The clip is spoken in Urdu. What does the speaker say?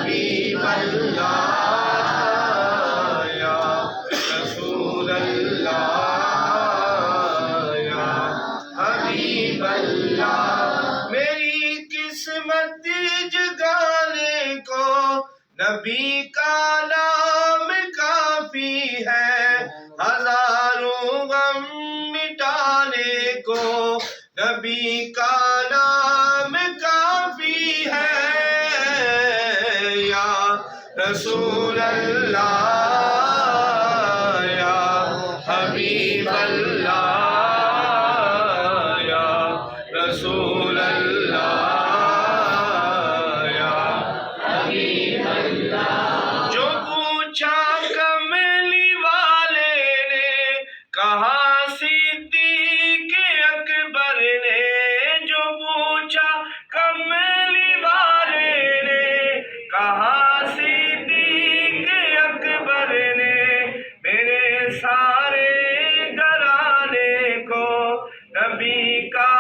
حبیب اللہ یا رسول اللہ یا حبیب اللہ میری قسمت جگانے کو نبی کا نام کافی ہے ہزاروں غم مٹانے کو نبی کا نام کافی ہے یا رسول اللہ یا حبیب اللہ یا رسول اللہ یا حبیب اللہ جو پوچھا کملی والے نے کہا صدیق اکبر نے جو پوچھا کملی والے نے کہا صدیق اکبر نے میرے سارے گھرانے کو نبی کا